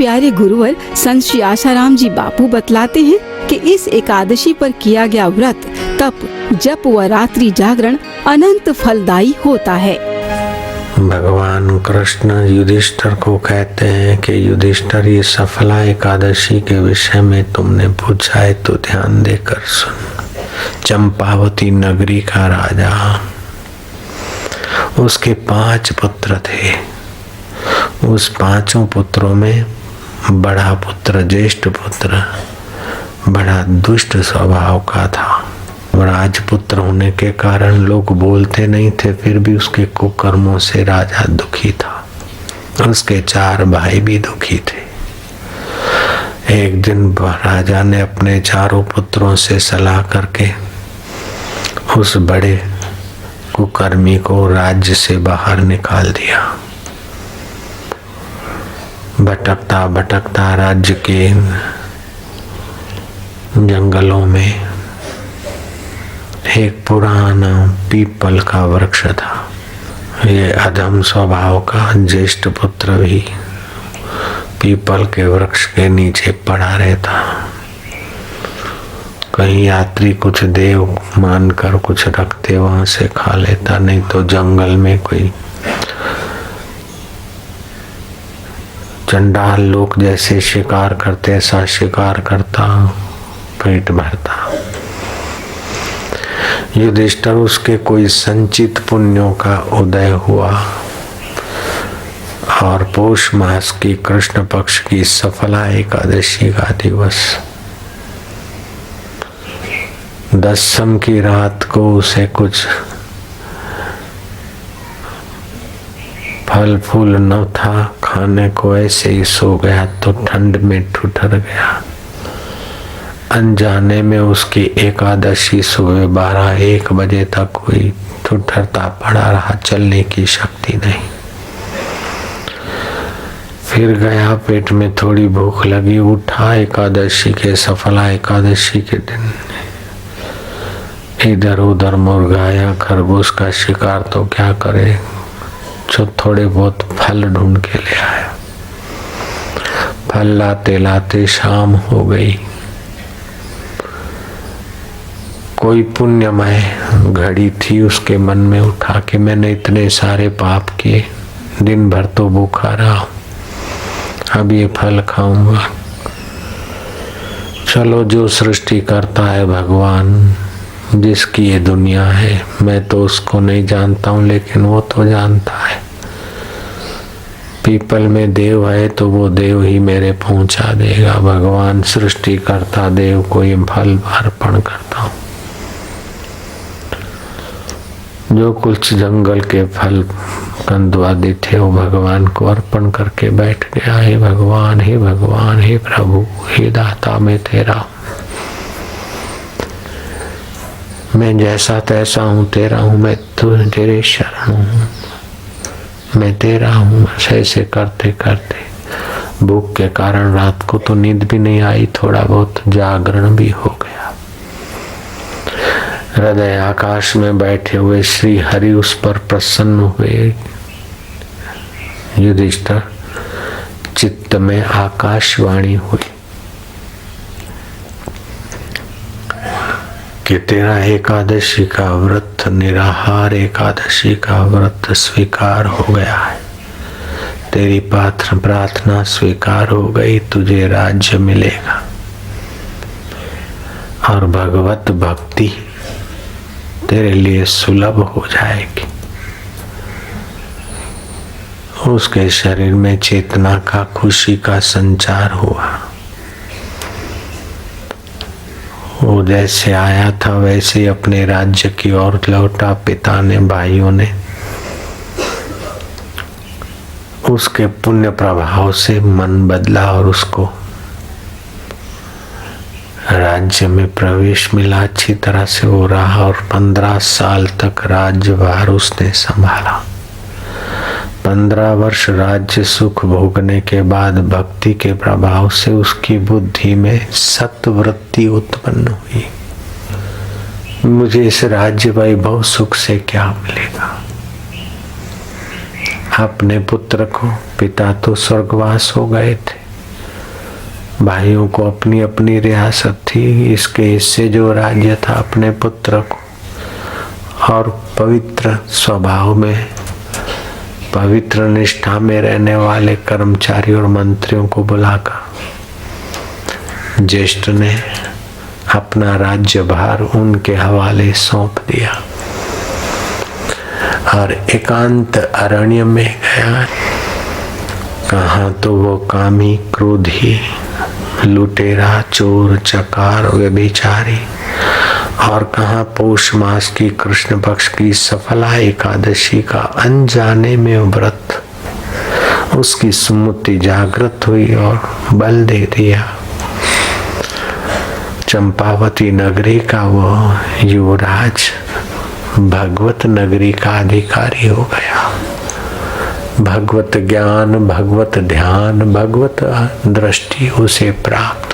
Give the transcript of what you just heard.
प्यारे गुरुवर संत श्री आसाराम जी बापू बतलाते हैं कि इस एकादशी पर किया गया व्रत, तप, जप व रात्रि जागरण अनंत फलदायी होता है। भगवान कृष्ण युधिष्ठिर को कहते हैं कि युधिष्ठिर, ये सफला एकादशी के विषय में तुमने पूछा है तो ध्यान देकर सुन। चंपावती नगरी का राजा, उसके 5 पुत्र थे। उस 5 पुत्रों में बड़ा पुत्र, ज्येष्ठ पुत्र, बड़ा दुष्ट स्वभाव का था। राजपुत्र होने के कारण लोग बोलते नहीं थे, फिर भी उसके कुकर्मों से राजा दुखी था। उसके 4 भाई भी दुखी थे। एक दिन राजा ने अपने 4 पुत्रों से सलाह करके उस बड़े कुकर्मी को राज्य से बाहर निकाल दिया। भटकता भटकता राज्य के जंगलों में एक पुराना पीपल का वृक्ष था। ये अधम स्वभाव का ज्येष्ठ पुत्र भी पीपल के वृक्ष के नीचे पड़ा रहता। कहीं यात्री कुछ देव मानकर कुछ रखते वहां से खा लेता, नहीं तो जंगल में कोई चंडाल लोग जैसे शिकार करते ऐसा शिकार करता, पेट भरता। युधिष्ठिर, उसके कोई संचित पुण्यों का उदय हुआ और पौष मास की कृष्ण पक्ष की सफला एकादशी का दिवस, दसम की रात को उसे कुछ फल फूल न था खाने को, ऐसे ही सो गया तो ठंड में ठुठर गया। अनजाने में उसकी एकादशी सुबह 12-1 बजे तक कोई ठुठरता पड़ा रहा, चलने की शक्ति नहीं। फिर गया, पेट में थोड़ी भूख लगी, उठा। एकादशी के सफला एकादशी के दिन इधर उधर मुर्गाया खरगोश का शिकार तो क्या करे, जो थोड़े बहुत फल ढूंढ के ले आया। फल लाते लाते शाम हो गई। कोई पुण्यमय घड़ी थी उसके मन में उठा कि मैंने इतने सारे पाप किए, दिन भर तो भूखा रहा, अब ये फल खाऊंगा। चलो, जो सृष्टि करता है भगवान, जिसकी ये दुनिया है, मैं तो उसको नहीं जानता हूँ लेकिन वो तो जानता है। पीपल में देव है तो वो देव ही मेरे पहुंचा देगा। भगवान सृष्टि करता, देव को ये फल अर्पण करता हूँ। जो कुछ जंगल के फल कंदवादी थे वो भगवान को अर्पण करके बैठ गया। हे भगवान, हे भगवान, हे प्रभु, हे दाता, मैं तेरा हूँ। मैं जैसा तैसा हूँ, तेरा हूँ, मैं तेरे शरण हूँ, मैं तेरा हूँ। ऐसे करते करते भूख के कारण रात को तो नींद भी नहीं आई, थोड़ा बहुत जागरण भी हो गया। हृदय आकाश में बैठे हुए श्री हरि उस पर प्रसन्न हुए। युधिष्ठिर, चित्त में आकाशवाणी हुई कि तेरा एकादशी का व्रत, निराहार एकादशी का व्रत स्वीकार हो गया है। तेरी प्रार्थना स्वीकार हो गई, तुझे राज्य मिलेगा और भगवत भक्ति तेरे लिए सुलभ हो जाएगी। उसके शरीर में चेतना का, खुशी का संचार हुआ। वो जैसे आया था वैसे ही अपने राज्य की ओर लौटा। पिता ने, भाइयों ने उसके पुण्य प्रभाव से मन बदला और उसको राज्य में प्रवेश मिला। अच्छी तरह से वो रहा और 15 साल तक राज्यभार उसने संभाला। 15 वर्ष राज्य सुख भोगने के बाद भक्ति के प्रभाव से उसकी बुद्धि में सत्वृत्ति उत्पन्न हुई। मुझे इस राज्य वैभव सुख से क्या मिलेगा। अपने पुत्र को, पिता तो स्वर्गवास हो गए थे, भाइयों को अपनी अपनी रियासत थी, इसके हिस्से जो राज्य था अपने पुत्र को, और पवित्र स्वभाव में, पवित्र निष्ठा में रहने वाले कर्मचारी और मंत्रियों को बुलाकर ज्येष्ठ ने अपना राज्यभार उनके हवाले सौंप दिया और एकांत अरण्य में गया। कहाँ तो वो कामी, क्रोधी, लुटेरा, चोर, चकार, व्यभिचारी, और कहाँ पौष मास की कृष्ण पक्ष की सफला एकादशी का अनजाने में व्रत, उसकी सुमति जागृत हुई और बल दे दिया। चंपावती नगरी का वो युवराज भगवत नगरी का अधिकारी हो गया। भगवत ज्ञान, भगवत ध्यान, भगवत दृष्टि उसे प्राप्त।